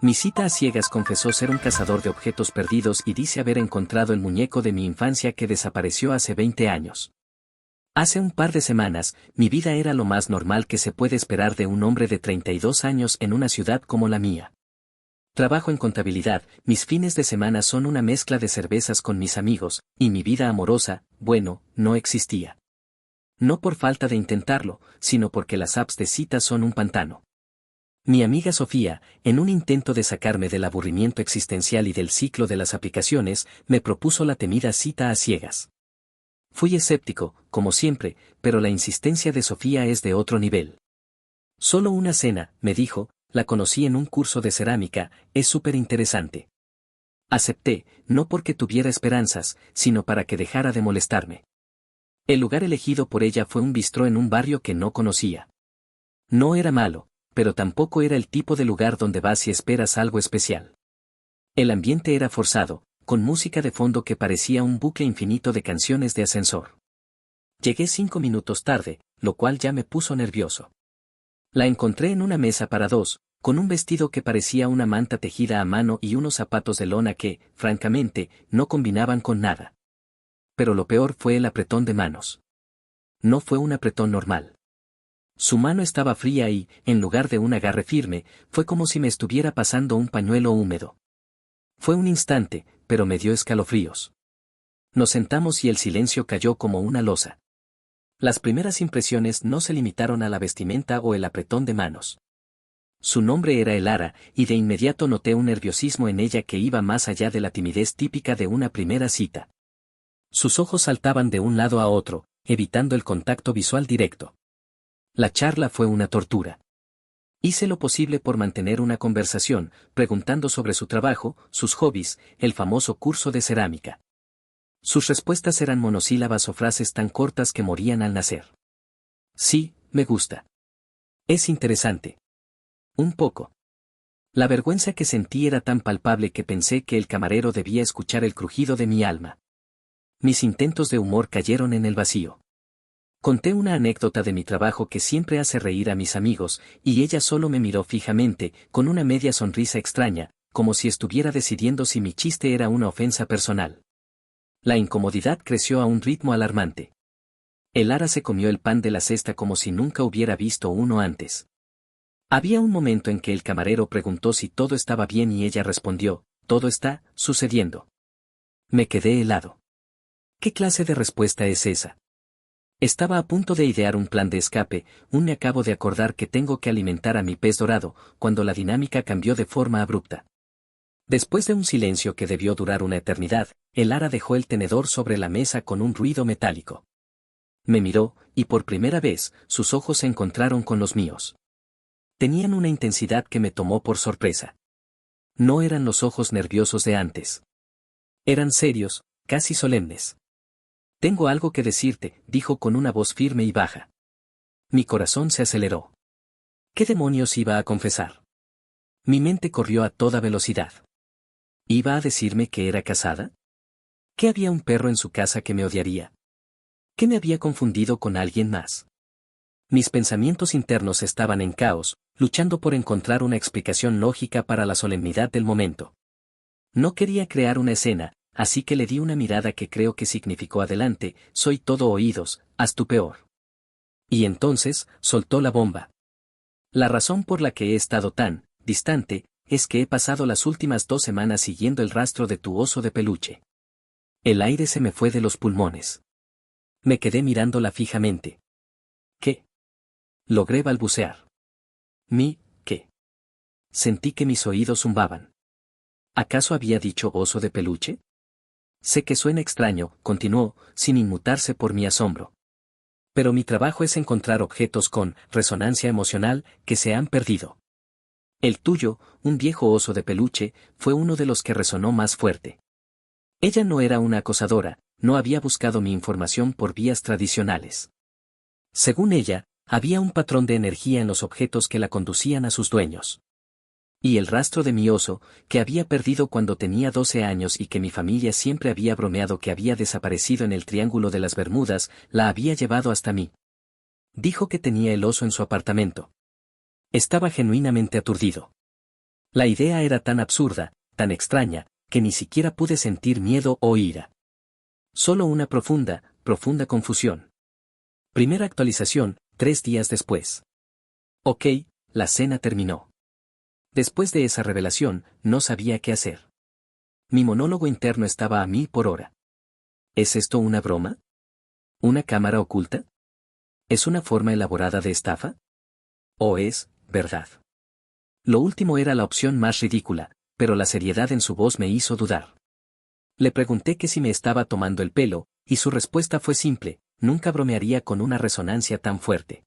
Mi cita a ciegas confesó ser un cazador de objetos perdidos y dice haber encontrado el muñeco de mi infancia que desapareció hace 20 años. Hace un par de semanas, mi vida era lo más normal que se puede esperar de un hombre de 32 años en una ciudad como la mía. Trabajo en contabilidad, mis fines de semana son una mezcla de cervezas con mis amigos, y mi vida amorosa, bueno, no existía. No por falta de intentarlo, sino porque las apps de citas son un pantano. Mi amiga Sofía, en un intento de sacarme del aburrimiento existencial y del ciclo de las aplicaciones, me propuso la temida cita a ciegas. Fui escéptico, como siempre, pero la insistencia de Sofía es de otro nivel. Solo una cena, me dijo, la conocí en un curso de cerámica, es súper interesante. Acepté, no porque tuviera esperanzas, sino para que dejara de molestarme. El lugar elegido por ella fue un bistró en un barrio que no conocía. No era malo, pero tampoco era el tipo de lugar donde vas y esperas algo especial. El ambiente era forzado, con música de fondo que parecía un bucle infinito de canciones de ascensor. Llegué 5 minutos tarde, lo cual ya me puso nervioso. La encontré en una mesa para dos, con un vestido que parecía una manta tejida a mano y unos zapatos de lona que, francamente, no combinaban con nada. Pero lo peor fue el apretón de manos. No fue un apretón normal. Su mano estaba fría y, en lugar de un agarre firme, fue como si me estuviera pasando un pañuelo húmedo. Fue un instante, pero me dio escalofríos. Nos sentamos y el silencio cayó como una losa. Las primeras impresiones no se limitaron a la vestimenta o el apretón de manos. Su nombre era Elara, y de inmediato noté un nerviosismo en ella que iba más allá de la timidez típica de una primera cita. Sus ojos saltaban de un lado a otro, evitando el contacto visual directo. La charla fue una tortura. Hice lo posible por mantener una conversación, preguntando sobre su trabajo, sus hobbies, el famoso curso de cerámica. Sus respuestas eran monosílabas o frases tan cortas que morían al nacer. Sí, me gusta. Es interesante. Un poco. La vergüenza que sentí era tan palpable que pensé que el camarero debía escuchar el crujido de mi alma. Mis intentos de humor cayeron en el vacío. Conté una anécdota de mi trabajo que siempre hace reír a mis amigos, y ella solo me miró fijamente, con una media sonrisa extraña, como si estuviera decidiendo si mi chiste era una ofensa personal. La incomodidad creció a un ritmo alarmante. Elara se comió el pan de la cesta como si nunca hubiera visto uno antes. Había un momento en que el camarero preguntó si todo estaba bien y ella respondió, todo está sucediendo. Me quedé helado. ¿Qué clase de respuesta es esa? Estaba a punto de idear un plan de escape, me acabo de acordar que tengo que alimentar a mi pez dorado, cuando la dinámica cambió de forma abrupta. Después de un silencio que debió durar una eternidad, Elara dejó el tenedor sobre la mesa con un ruido metálico. Me miró, y por primera vez, sus ojos se encontraron con los míos. Tenían una intensidad que me tomó por sorpresa. No eran los ojos nerviosos de antes. Eran serios, casi solemnes. Tengo algo que decirte, dijo con una voz firme y baja. Mi corazón se aceleró. ¿Qué demonios iba a confesar? Mi mente corrió a toda velocidad. ¿Iba a decirme que era casada? ¿Que había un perro en su casa que me odiaría? ¿Que me había confundido con alguien más? Mis pensamientos internos estaban en caos, luchando por encontrar una explicación lógica para la solemnidad del momento. No quería crear una escena, así que le di una mirada que creo que significó adelante, soy todo oídos, haz tu peor. Y entonces, soltó la bomba. La razón por la que he estado tan distante, es que he pasado las últimas 2 semanas siguiendo el rastro de tu oso de peluche. El aire se me fue de los pulmones. Me quedé mirándola fijamente. ¿Qué? Logré balbucear. ¿Qué? Sentí que mis oídos zumbaban. ¿Acaso había dicho oso de peluche? Sé que suena extraño, continuó, sin inmutarse por mi asombro. Pero mi trabajo es encontrar objetos con resonancia emocional que se han perdido. El tuyo, un viejo oso de peluche, fue uno de los que resonó más fuerte. Ella no era una acosadora, no había buscado mi información por vías tradicionales. Según ella, había un patrón de energía en los objetos que la conducían a sus dueños. Y el rastro de mi oso, que había perdido cuando tenía 12 años y que mi familia siempre había bromeado que había desaparecido en el Triángulo de las Bermudas, la había llevado hasta mí. Dijo que tenía el oso en su apartamento. Estaba genuinamente aturdido. La idea era tan absurda, tan extraña, que ni siquiera pude sentir miedo o ira. Solo una profunda, profunda confusión. Primera actualización, 3 días después. Ok, la cena terminó. Después de esa revelación, no sabía qué hacer. Mi monólogo interno estaba a 1000 por hora. ¿Es esto una broma? ¿Una cámara oculta? ¿Es una forma elaborada de estafa? ¿O es verdad? Lo último era la opción más ridícula, pero la seriedad en su voz me hizo dudar. Le pregunté que si me estaba tomando el pelo, y su respuesta fue simple: nunca bromearía con una resonancia tan fuerte.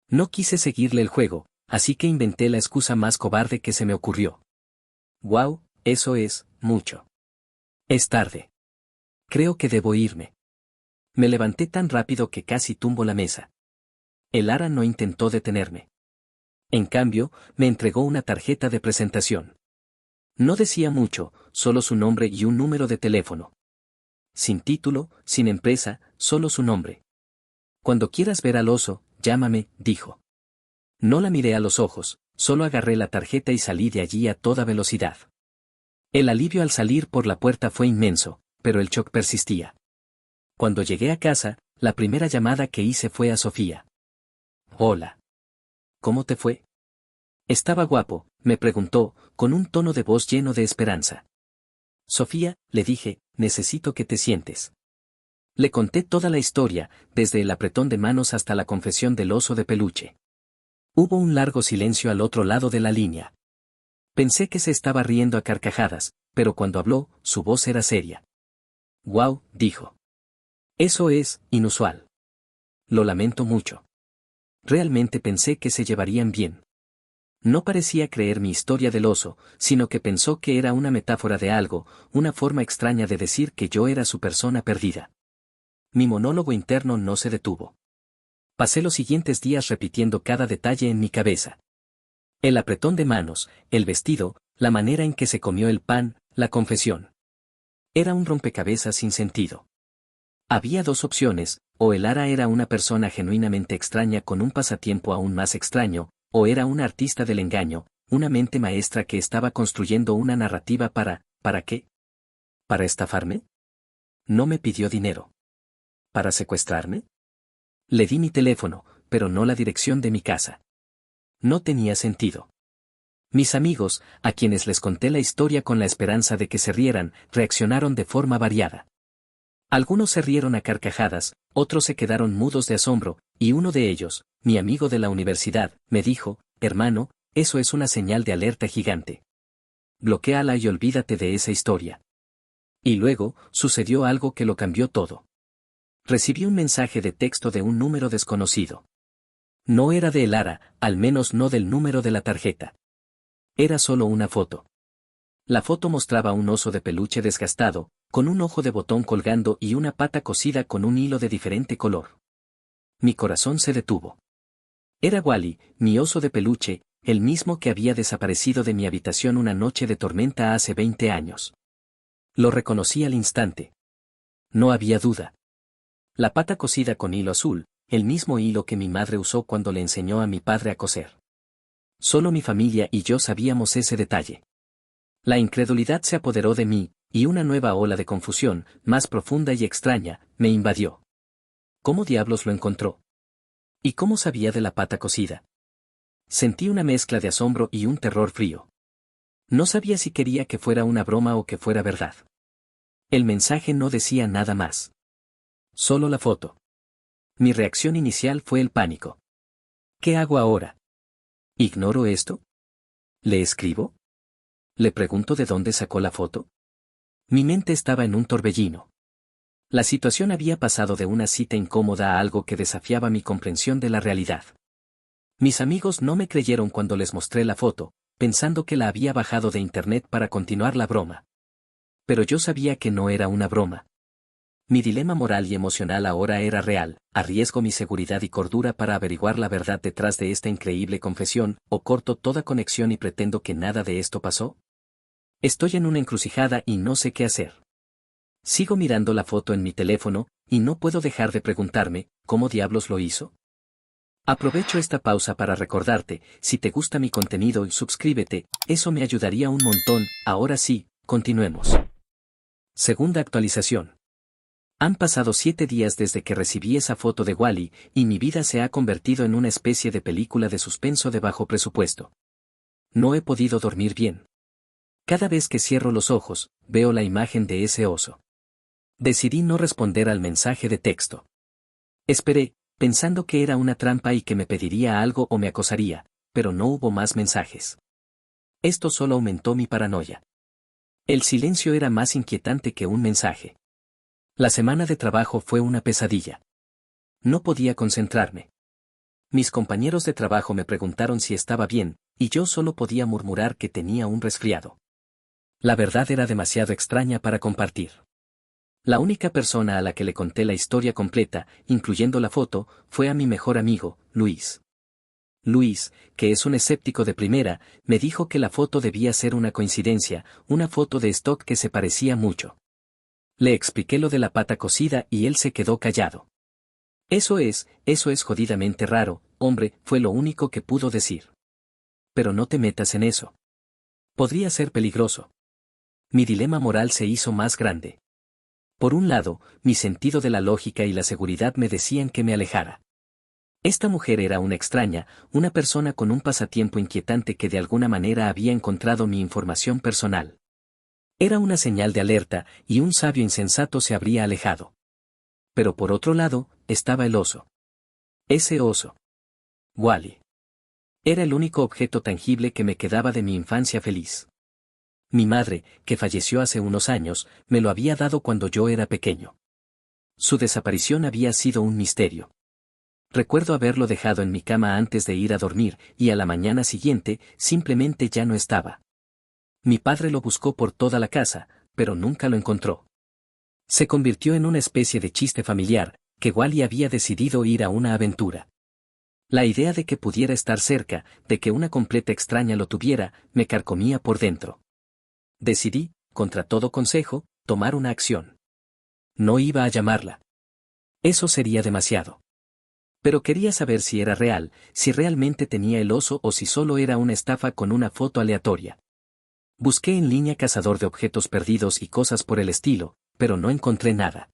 No quise seguirle el juego, así que inventé la excusa más cobarde que se me ocurrió. Wow, eso es mucho. Es tarde. Creo que debo irme. Me levanté tan rápido que casi tumbo la mesa. El ara no intentó detenerme. En cambio, me entregó una tarjeta de presentación. No decía mucho, solo su nombre y un número de teléfono. Sin título, sin empresa, solo su nombre. Cuando quieras ver al oso, llámame, dijo. No la miré a los ojos, solo agarré la tarjeta y salí de allí a toda velocidad. El alivio al salir por la puerta fue inmenso, pero el shock persistía. Cuando llegué a casa, la primera llamada que hice fue a Sofía. Hola. ¿Cómo te fue? Estaba guapo, me preguntó, con un tono de voz lleno de esperanza. Sofía, le dije, necesito que te sientes. Le conté toda la historia, desde el apretón de manos hasta la confesión del oso de peluche. Hubo un largo silencio al otro lado de la línea. Pensé que se estaba riendo a carcajadas, pero cuando habló, su voz era seria. «Guau», dijo. «Eso es inusual. Lo lamento mucho. Realmente pensé que se llevarían bien». No parecía creer mi historia del oso, sino que pensó que era una metáfora de algo, una forma extraña de decir que yo era su persona perdida. Mi monólogo interno no se detuvo. Pasé los siguientes días repitiendo cada detalle en mi cabeza. El apretón de manos, el vestido, la manera en que se comió el pan, la confesión. Era un rompecabezas sin sentido. Había dos opciones: o el ara era una persona genuinamente extraña con un pasatiempo aún más extraño, o era un artista del engaño, una mente maestra que estaba construyendo una narrativa ¿para qué? ¿Para estafarme? No me pidió dinero. ¿Para secuestrarme? Le di mi teléfono, pero no la dirección de mi casa. No tenía sentido. Mis amigos, a quienes les conté la historia con la esperanza de que se rieran, reaccionaron de forma variada. Algunos se rieron a carcajadas, otros se quedaron mudos de asombro, y uno de ellos, mi amigo de la universidad, me dijo: hermano, eso es una señal de alerta gigante. Bloquéala y olvídate de esa historia. Y luego, sucedió algo que lo cambió todo. Recibí un mensaje de texto de un número desconocido. No era de el ara, al menos no del número de la tarjeta. Era solo una foto. La foto mostraba un oso de peluche desgastado, con un ojo de botón colgando y una pata cosida con un hilo de diferente color. Mi corazón se detuvo. Era Wally, mi oso de peluche, el mismo que había desaparecido de mi habitación una noche de tormenta hace 20 años. Lo reconocí al instante. No había duda. La pata cosida con hilo azul, el mismo hilo que mi madre usó cuando le enseñó a mi padre a coser. Solo mi familia y yo sabíamos ese detalle. La incredulidad se apoderó de mí, y una nueva ola de confusión, más profunda y extraña, me invadió. ¿Cómo diablos lo encontró? ¿Y cómo sabía de la pata cosida? Sentí una mezcla de asombro y un terror frío. No sabía si quería que fuera una broma o que fuera verdad. El mensaje no decía nada más. Solo la foto. Mi reacción inicial fue el pánico. ¿Qué hago ahora? ¿Ignoro esto? ¿Le escribo? ¿Le pregunto de dónde sacó la foto? Mi mente estaba en un torbellino. La situación había pasado de una cita incómoda a algo que desafiaba mi comprensión de la realidad. Mis amigos no me creyeron cuando les mostré la foto, pensando que la había bajado de internet para continuar la broma. Pero yo sabía que no era una broma. Mi dilema moral y emocional ahora era real: ¿arriesgo mi seguridad y cordura para averiguar la verdad detrás de esta increíble confesión, o corto toda conexión y pretendo que nada de esto pasó? Estoy en una encrucijada y no sé qué hacer. Sigo mirando la foto en mi teléfono, y no puedo dejar de preguntarme, ¿cómo diablos lo hizo? Aprovecho esta pausa para recordarte, si te gusta mi contenido, suscríbete, eso me ayudaría un montón. Ahora sí, continuemos. Segunda actualización. Han pasado 7 días desde que recibí esa foto de Wally, y mi vida se ha convertido en una especie de película de suspenso de bajo presupuesto. No he podido dormir bien. Cada vez que cierro los ojos, veo la imagen de ese oso. Decidí no responder al mensaje de texto. Esperé, pensando que era una trampa y que me pediría algo o me acosaría, pero no hubo más mensajes. Esto solo aumentó mi paranoia. El silencio era más inquietante que un mensaje. La semana de trabajo fue una pesadilla. No podía concentrarme. Mis compañeros de trabajo me preguntaron si estaba bien, y yo solo podía murmurar que tenía un resfriado. La verdad era demasiado extraña para compartir. La única persona a la que le conté la historia completa, incluyendo la foto, fue a mi mejor amigo, Luis. Luis, que es un escéptico de primera, me dijo que la foto debía ser una coincidencia, una foto de stock que se parecía mucho. Le expliqué lo de la pata cocida y él se quedó callado. Eso es jodidamente raro, hombre, fue lo único que pudo decir. Pero no te metas en eso. Podría ser peligroso. Mi dilema moral se hizo más grande. Por un lado, mi sentido de la lógica y la seguridad me decían que me alejara. Esta mujer era una extraña, una persona con un pasatiempo inquietante que de alguna manera había encontrado mi información personal. Era una señal de alerta, y un sabio insensato se habría alejado. Pero por otro lado, estaba el oso. Ese oso. Wally. Era el único objeto tangible que me quedaba de mi infancia feliz. Mi madre, que falleció hace unos años, me lo había dado cuando yo era pequeño. Su desaparición había sido un misterio. Recuerdo haberlo dejado en mi cama antes de ir a dormir, y a la mañana siguiente, simplemente ya no estaba. Mi padre lo buscó por toda la casa, pero nunca lo encontró. Se convirtió en una especie de chiste familiar, que Wally había decidido ir a una aventura. La idea de que pudiera estar cerca, de que una completa extraña lo tuviera, me carcomía por dentro. Decidí, contra todo consejo, tomar una acción. No iba a llamarla. Eso sería demasiado. Pero quería saber si era real, si realmente tenía el oso o si solo era una estafa con una foto aleatoria. Busqué en línea cazador de objetos perdidos y cosas por el estilo, pero no encontré nada.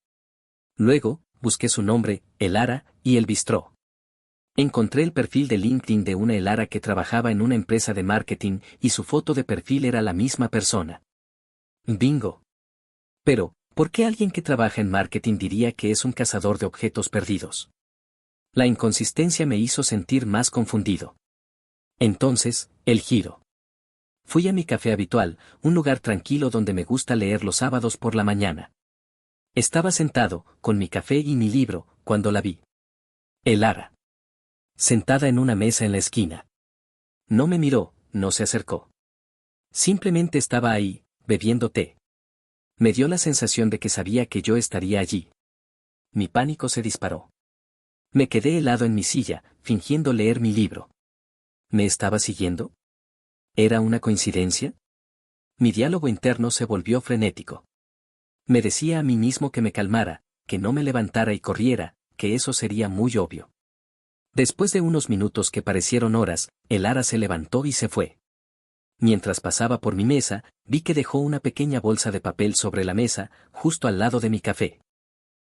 Luego, busqué su nombre, Elara, y el bistró. Encontré el perfil de LinkedIn de una Elara que trabajaba en una empresa de marketing y su foto de perfil era la misma persona. Bingo. Pero, ¿por qué alguien que trabaja en marketing diría que es un cazador de objetos perdidos? La inconsistencia me hizo sentir más confundido. Entonces, el giro. Fui a mi café habitual, un lugar tranquilo donde me gusta leer los sábados por la mañana. Estaba sentado, con mi café y mi libro, cuando la vi. Elara. Sentada en una mesa en la esquina. No me miró, no se acercó. Simplemente estaba ahí, bebiendo té. Me dio la sensación de que sabía que yo estaría allí. Mi pánico se disparó. Me quedé helado en mi silla, fingiendo leer mi libro. ¿Me estaba siguiendo? ¿Era una coincidencia? Mi diálogo interno se volvió frenético. Me decía a mí mismo que me calmara, que no me levantara y corriera, que eso sería muy obvio. Después de unos minutos que parecieron horas, Elara se levantó y se fue. Mientras pasaba por mi mesa, vi que dejó una pequeña bolsa de papel sobre la mesa, justo al lado de mi café.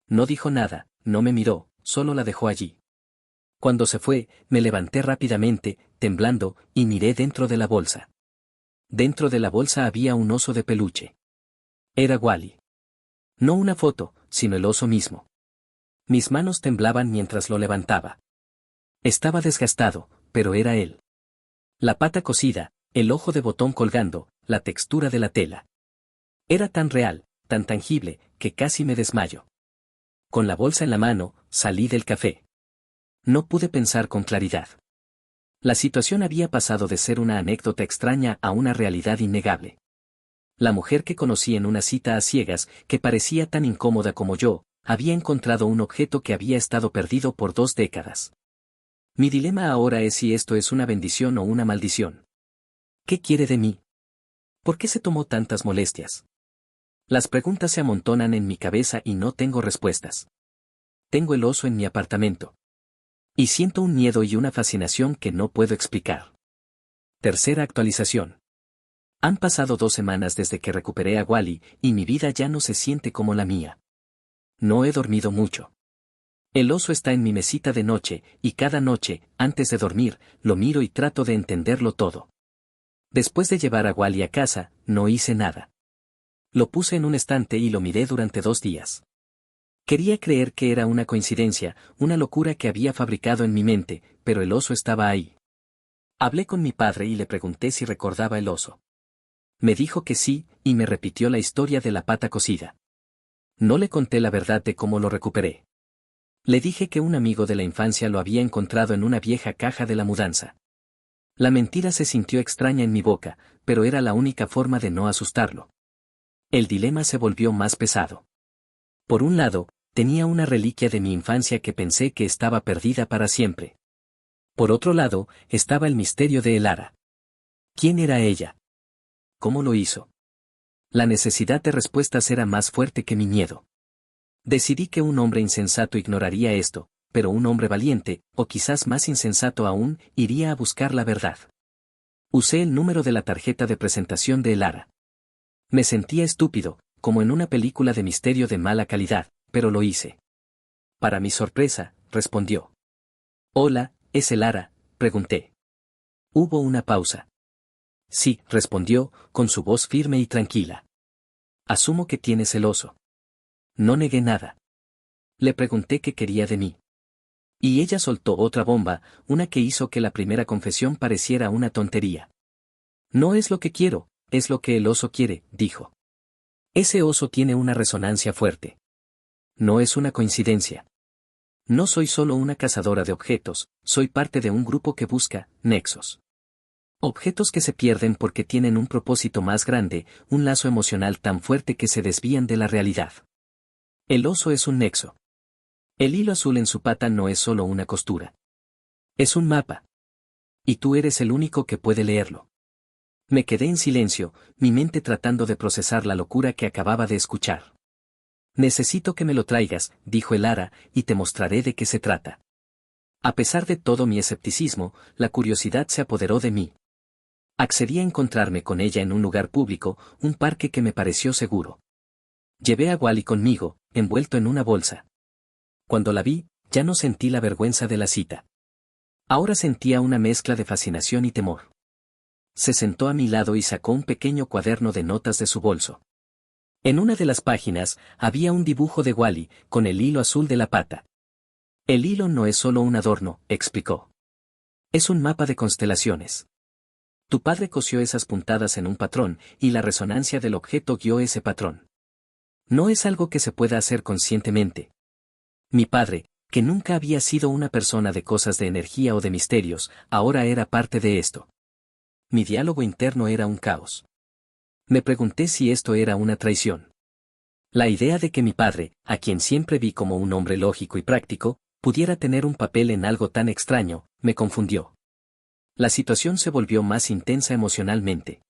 No dijo nada, no me miró, solo la dejó allí. Cuando se fue, me levanté rápidamente, temblando, y miré dentro de la bolsa. Dentro de la bolsa había un oso de peluche. Era Wally. No una foto, sino el oso mismo. Mis manos temblaban mientras lo levantaba. Estaba desgastado, pero era él. La pata cosida, el ojo de botón colgando, la textura de la tela. Era tan real, tan tangible, que casi me desmayo. Con la bolsa en la mano, salí del café. No pude pensar con claridad. La situación había pasado de ser una anécdota extraña a una realidad innegable. La mujer que conocí en una cita a ciegas, que parecía tan incómoda como yo, había encontrado un objeto que había estado perdido por 2 décadas. Mi dilema ahora es si esto es una bendición o una maldición. ¿Qué quiere de mí? ¿Por qué se tomó tantas molestias? Las preguntas se amontonan en mi cabeza y no tengo respuestas. Tengo el oso en mi apartamento. Y siento un miedo y una fascinación que no puedo explicar. Tercera actualización. Han pasado 2 semanas desde que recuperé a Wally, y mi vida ya no se siente como la mía. No he dormido mucho. El oso está en mi mesita de noche, y cada noche, antes de dormir, lo miro y trato de entenderlo todo. Después de llevar a Wally a casa, no hice nada. Lo puse en un estante y lo miré durante 2 días. Quería creer que era una coincidencia, una locura que había fabricado en mi mente, pero el oso estaba ahí. Hablé con mi padre y le pregunté si recordaba el oso. Me dijo que sí, y me repitió la historia de la pata cocida. No le conté la verdad de cómo lo recuperé. Le dije que un amigo de la infancia lo había encontrado en una vieja caja de la mudanza. La mentira se sintió extraña en mi boca, pero era la única forma de no asustarlo. El dilema se volvió más pesado. Por un lado, tenía una reliquia de mi infancia que pensé que estaba perdida para siempre. Por otro lado, estaba el misterio de Elara. ¿Quién era ella? ¿Cómo lo hizo? La necesidad de respuestas era más fuerte que mi miedo. Decidí que un hombre insensato ignoraría esto, pero un hombre valiente, o quizás más insensato aún, iría a buscar la verdad. Usé el número de la tarjeta de presentación de Elara. Me sentía estúpido, como en una película de misterio de mala calidad, pero lo hice. Para mi sorpresa, respondió. Hola, ¿es Elara?, pregunté. Hubo una pausa. Sí, respondió, con su voz firme y tranquila. Asumo que tienes el oso. No negué nada. Le pregunté qué quería de mí. Y ella soltó otra bomba, una que hizo que la primera confesión pareciera una tontería. No es lo que quiero, es lo que el oso quiere, dijo. Ese oso tiene una resonancia fuerte. No es una coincidencia. No soy solo una cazadora de objetos, soy parte de un grupo que busca nexos. Objetos que se pierden porque tienen un propósito más grande, un lazo emocional tan fuerte que se desvían de la realidad. El oso es un nexo. El hilo azul en su pata no es solo una costura. Es un mapa. Y tú eres el único que puede leerlo. Me quedé en silencio, mi mente tratando de procesar la locura que acababa de escuchar. Necesito que me lo traigas, dijo Elara, y te mostraré de qué se trata. A pesar de todo mi escepticismo, la curiosidad se apoderó de mí. Accedí a encontrarme con ella en un lugar público, un parque que me pareció seguro. Llevé a Wally conmigo, envuelto en una bolsa. Cuando la vi, ya no sentí la vergüenza de la cita. Ahora sentía una mezcla de fascinación y temor. Se sentó a mi lado y sacó un pequeño cuaderno de notas de su bolso. En una de las páginas, había un dibujo de Wally, con el hilo azul de la pata. El hilo no es solo un adorno, explicó. Es un mapa de constelaciones. Tu padre cosió esas puntadas en un patrón, y la resonancia del objeto guió ese patrón. No es algo que se pueda hacer conscientemente. Mi padre, que nunca había sido una persona de cosas de energía o de misterios, ahora era parte de esto. Mi diálogo interno era un caos. Me pregunté si esto era una traición. La idea de que mi padre, a quien siempre vi como un hombre lógico y práctico, pudiera tener un papel en algo tan extraño, me confundió. La situación se volvió más intensa emocionalmente.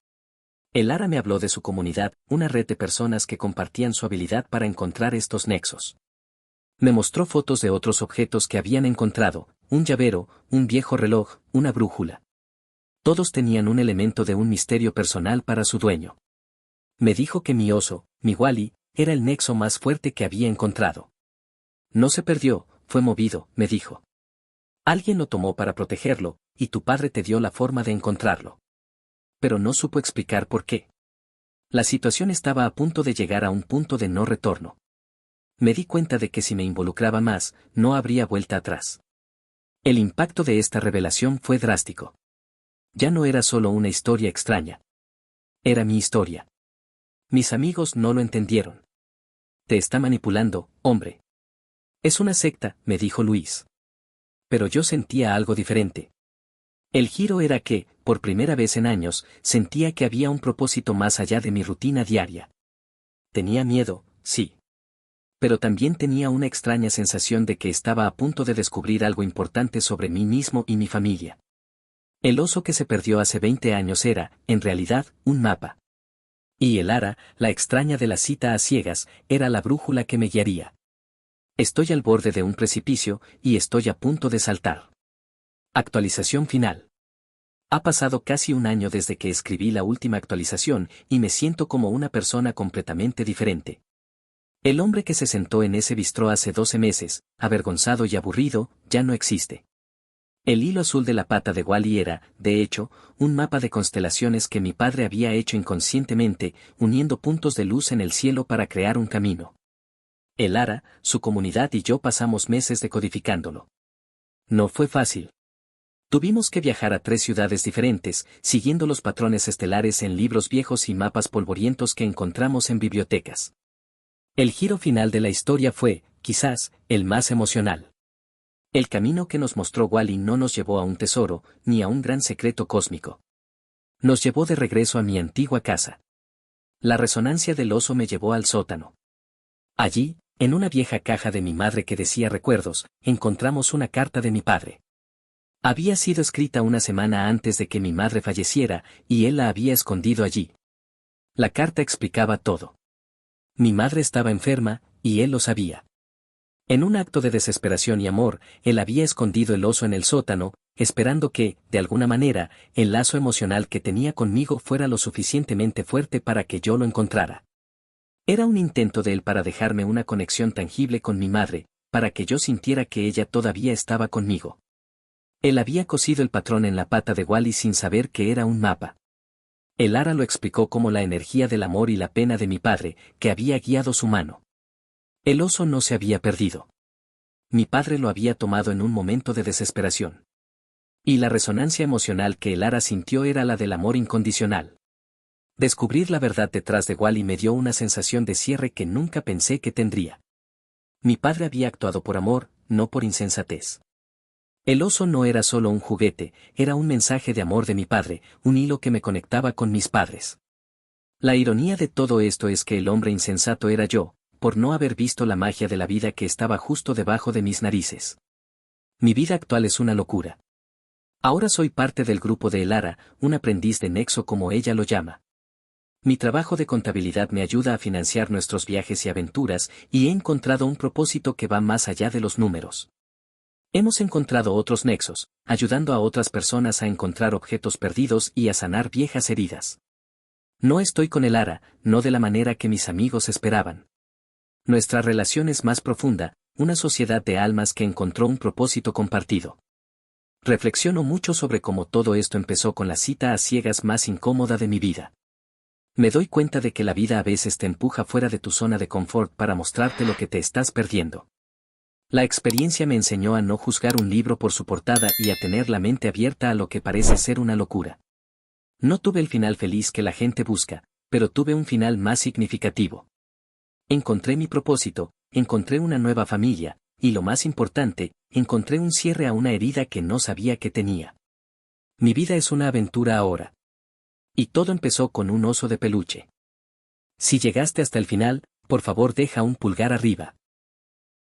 Elara me habló de su comunidad, una red de personas que compartían su habilidad para encontrar estos nexos. Me mostró fotos de otros objetos que habían encontrado, un llavero, un viejo reloj, una brújula. Todos tenían un elemento de un misterio personal para su dueño. Me dijo que mi oso, mi Wally, era el nexo más fuerte que había encontrado. No se perdió, fue movido, me dijo. Alguien lo tomó para protegerlo, y tu padre te dio la forma de encontrarlo. Pero no supo explicar por qué. La situación estaba a punto de llegar a un punto de no retorno. Me di cuenta de que si me involucraba más, no habría vuelta atrás. El impacto de esta revelación fue drástico. Ya no era solo una historia extraña. Era mi historia. Mis amigos no lo entendieron. Te está manipulando, hombre. Es una secta, me dijo Luis. Pero yo sentía algo diferente. El giro era que, por primera vez en años, sentía que había un propósito más allá de mi rutina diaria. Tenía miedo, sí. Pero también tenía una extraña sensación de que estaba a punto de descubrir algo importante sobre mí mismo y mi familia. El oso que se perdió hace 20 años era, en realidad, un mapa. Y Elara, la extraña de la cita a ciegas, era la brújula que me guiaría. Estoy al borde de un precipicio y estoy a punto de saltar. Actualización final. Ha pasado casi un año desde que escribí la última actualización y me siento como una persona completamente diferente. El hombre que se sentó en ese bistró hace 12 meses, avergonzado y aburrido, ya no existe. El hilo azul de la pata de Wall-E era, de hecho, un mapa de constelaciones que mi padre había hecho inconscientemente, uniendo puntos de luz en el cielo para crear un camino. El Ara, su comunidad y yo pasamos meses decodificándolo. No fue fácil. Tuvimos que viajar a 3 ciudades diferentes, siguiendo los patrones estelares en libros viejos y mapas polvorientos que encontramos en bibliotecas. El giro final de la historia fue, quizás, el más emocional. El camino que nos mostró Wall-E no nos llevó a un tesoro, ni a un gran secreto cósmico. Nos llevó de regreso a mi antigua casa. La resonancia del oso me llevó al sótano. Allí, en una vieja caja de mi madre que decía recuerdos, encontramos una carta de mi padre. Había sido escrita una semana antes de que mi madre falleciera, y él la había escondido allí. La carta explicaba todo. Mi madre estaba enferma, y él lo sabía. En un acto de desesperación y amor, él había escondido el oso en el sótano, esperando que, de alguna manera, el lazo emocional que tenía conmigo fuera lo suficientemente fuerte para que yo lo encontrara. Era un intento de él para dejarme una conexión tangible con mi madre, para que yo sintiera que ella todavía estaba conmigo. Él había cosido el patrón en la pata de Wall-E sin saber que era un mapa. El Ara lo explicó como la energía del amor y la pena de mi padre, que había guiado su mano. El oso no se había perdido. Mi padre lo había tomado en un momento de desesperación. Y la resonancia emocional que el Ara sintió era la del amor incondicional. Descubrir la verdad detrás de Wall-E me dio una sensación de cierre que nunca pensé que tendría. Mi padre había actuado por amor, no por insensatez. El oso no era solo un juguete, era un mensaje de amor de mi padre, un hilo que me conectaba con mis padres. La ironía de todo esto es que el hombre insensato era yo, por no haber visto la magia de la vida que estaba justo debajo de mis narices. Mi vida actual es una locura. Ahora soy parte del grupo de El Ara, un aprendiz de Nexo como ella lo llama. Mi trabajo de contabilidad me ayuda a financiar nuestros viajes y aventuras, y he encontrado un propósito que va más allá de los números. Hemos encontrado otros nexos, ayudando a otras personas a encontrar objetos perdidos y a sanar viejas heridas. No estoy con el Ara, no de la manera que mis amigos esperaban. Nuestra relación es más profunda, una sociedad de almas que encontró un propósito compartido. Reflexiono mucho sobre cómo todo esto empezó con la cita a ciegas más incómoda de mi vida. Me doy cuenta de que la vida a veces te empuja fuera de tu zona de confort para mostrarte lo que te estás perdiendo. La experiencia me enseñó a no juzgar un libro por su portada y a tener la mente abierta a lo que parece ser una locura. No tuve el final feliz que la gente busca, pero tuve un final más significativo. Encontré mi propósito, encontré una nueva familia, y lo más importante, encontré un cierre a una herida que no sabía que tenía. Mi vida es una aventura ahora. Y todo empezó con un oso de peluche. Si llegaste hasta el final, por favor deja un pulgar arriba.